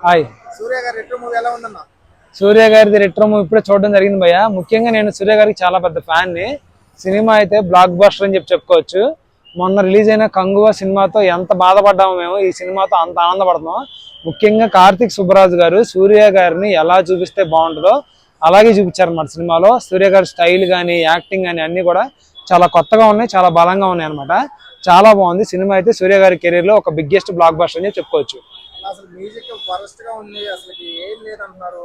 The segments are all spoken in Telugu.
హాయ్. సూర్య గారి రెట్రో మూవీ ఎలా ఉందన్న? సూర్య గారిది రెట్రో మూవీ ఇప్పుడే చూడడం జరిగింది భయ్య. ముఖ్యంగా నేను సూర్య గారికి చాలా పెద్ద ఫ్యాన్ ని. సినిమా అయితే బ్లాక్ బస్టర్ అని చెప్పుకోవచ్చు. మొన్న రిలీజ్ అయిన కంగువ సినిమాతో ఎంత బాధపడ్డామో మేము, ఈ సినిమాతో అంత ఆనందపడుతున్నాం. ముఖ్యంగా కార్తిక్ సుబ్బరాజు గారు సూర్య గారిని ఎలా చూపిస్తే బాగుంటుందో అలాగే చూపించారన్నమాట సినిమాలో. సూర్య గారి స్టైల్ కానీ యాక్టింగ్ కానీ అన్ని కూడా చాలా కొత్తగా ఉన్నాయి, చాలా బలంగా ఉన్నాయి అనమాట. చాలా బాగుంది సినిమా అయితే. సూర్య గారి కెరీర్ లో ఒక బిగ్గెస్ట్ బ్లాక్ బస్టర్ అని చెప్పుకోవచ్చు. అసలు మ్యూజిక్ వరస్ట్ గా ఉంది, అసలు ఏం లేదంటున్నారు.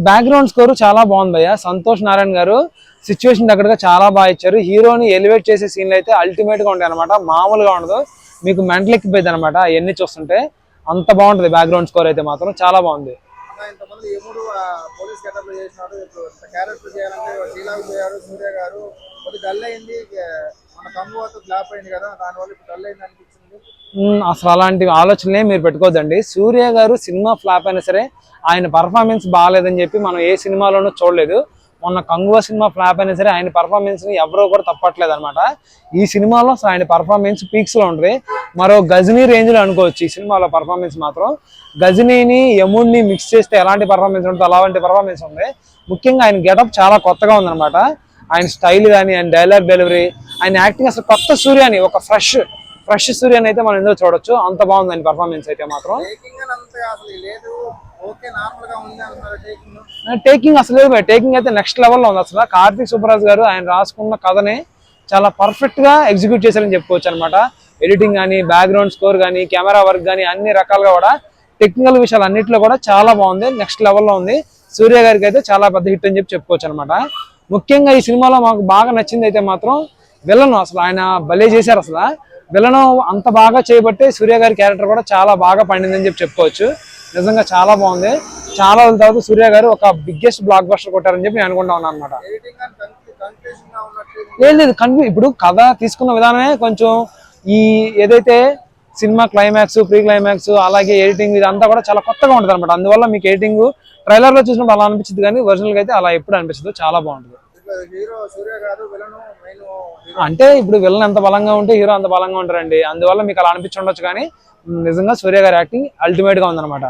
బ్యాక్గ్రౌండ్ స్కోర్ చాలా బాగుంది భయ్య. సంతోష్ నారాయణ గారు సిచ్యువేషన్ దగ్గరగా చాలా బాగా ఇచ్చారు. హీరోని ఎలివేట్ చేసే సీన్లు అయితే అల్టిమేట్ గా ఉంటాయి అనమాట. మామూలుగా ఉండదు, మీకు మెంటల్ ఎక్కిపోయింది అనమాట అవన్నీ చూస్తుంటే. అంత బాగుంటది బ్యాక్గ్రౌండ్ స్కోర్ అయితే మాత్రం చాలా బాగుంది. ఇంతమంది ఎప్పుడు పోలీస్ గెటప్ చేసినాడు, ఇప్పుడు క్యారెక్టర్ చేయాలంటే డీలాగ్ చేయారు. సూర్య గారు కొద్ది డల్ అయింది, మన కంగువతో ఫ్లాప్ అయింది కదా, దానివల్ల ఇప్పుడు డల్ అయింది అనిపించింది. అసలు అలాంటి ఆలోచనలే మీరు పెట్టుకోవద్దండి. సూర్య గారు సినిమా ఫ్లాప్ అయినా సరే ఆయన పర్ఫార్మెన్స్ బాగాలేదని చెప్పి మనం ఏ సినిమాలోనూ చూడలేదు. మొన్న కంగువ సినిమా ఫ్లాప్ అయినా సరే ఆయన పర్ఫార్మెన్స్ ని ఎవరో కూడా తప్పట్లేదు అనమాట. ఈ సినిమాలో ఆయన పర్ఫార్మెన్స్ పీక్స్ లో ఉంటుంది. మరో గజనీ రేంజ్ లో అనుకోవచ్చు ఈ సినిమాలో పర్ఫార్మెన్స్ మాత్రం. గజనీని యముడిని మిక్స్ చేస్తే ఎలాంటి పర్ఫార్మెన్స్ ఉంటుందో అలాంటి పర్ఫార్మెన్స్ ఉంది. ముఖ్యంగా ఆయన గెటప్ చాలా కొత్తగా ఉందన్నమాట. ఆయన స్టైల్ కానీ, ఆయన డైలాగ్ డెలివరీ, ఆయన యాక్టింగ్ అసలు కొత్త సూర్యని, ఒక ఫ్రెష్ సూర్యని అయితే మనం ఎందులో చూడొచ్చు. అంత బాగుంది ఆయన పర్ఫార్మెన్స్ అయితే మాత్రం. టేకింగ్ అసలు లేదు, టేకింగ్ అయితే నెక్స్ట్ లెవెల్లో ఉంది. అసలు కార్తిక్ సుబ్బరాజు గారు ఆయన రాసుకున్న కథని చాలా పర్ఫెక్ట్ గా ఎగ్జిక్యూట్ చేశారని చెప్పుకోవచ్చు అనమాట. ఎడిటింగ్ కానీ, బ్యాక్గ్రౌండ్ స్కోర్ కానీ, కెమెరా వర్క్ కానీ అన్ని రకాలుగా కూడా టెక్నికల్ విషయాలు అన్నింటిలో కూడా చాలా బాగుంది, నెక్స్ట్ లెవెల్లో ఉంది. సూర్య గారికి అయితే చాలా పెద్ద హిట్ అని చెప్పుకోవచ్చు అనమాట. ముఖ్యంగా ఈ సినిమాలో మాకు బాగా నచ్చింది అయితే మాత్రం విలన్. అసలు ఆయన భలే చేశారు. అసలు విలను అంత బాగా చేయబట్టే సూర్య గారి క్యారెక్టర్ కూడా చాలా బాగా పండిందని చెప్పుకోవచ్చు. నిజంగా చాలా బాగుంది. చాలా రోజుల తర్వాత సూర్య గారు ఒక బిగ్గెస్ట్ బ్లాక్ బస్టర్ కొట్టారని చెప్పి నేను అనుకుంటా ఉన్నాను అనమాట. లేదు, ఇప్పుడు కథ తీసుకున్న విధానమే కొంచెం ఈ ఏదైతే సినిమా క్లైమాక్స్, ప్రీ క్లైమాక్స్, అలాగే ఎడిటింగ్ ఇదంతా కూడా చాలా కొత్తగా ఉంటుంది అనమాట. అందువల్ల మీకు ఎడిటింగ్ ట్రైలర్ లో చూసినప్పుడు అలా అనిపించింది, కానీ ఒరిజినల్ గా అయితే అలా ఎప్పుడు అనిపిస్తుంది. చాలా బాగుంటుంది. అంటే ఇప్పుడు విలన్ ఎంత బలంగా ఉంటే హీరో అంత బలంగా ఉంటారండి. అందువల్ల మీకు అలా అనిపించి ఉండొచ్చు, కానీ నిజంగా సూర్య గారి యాక్టింగ్ అల్టిమేట్ గా ఉందన్నమాట.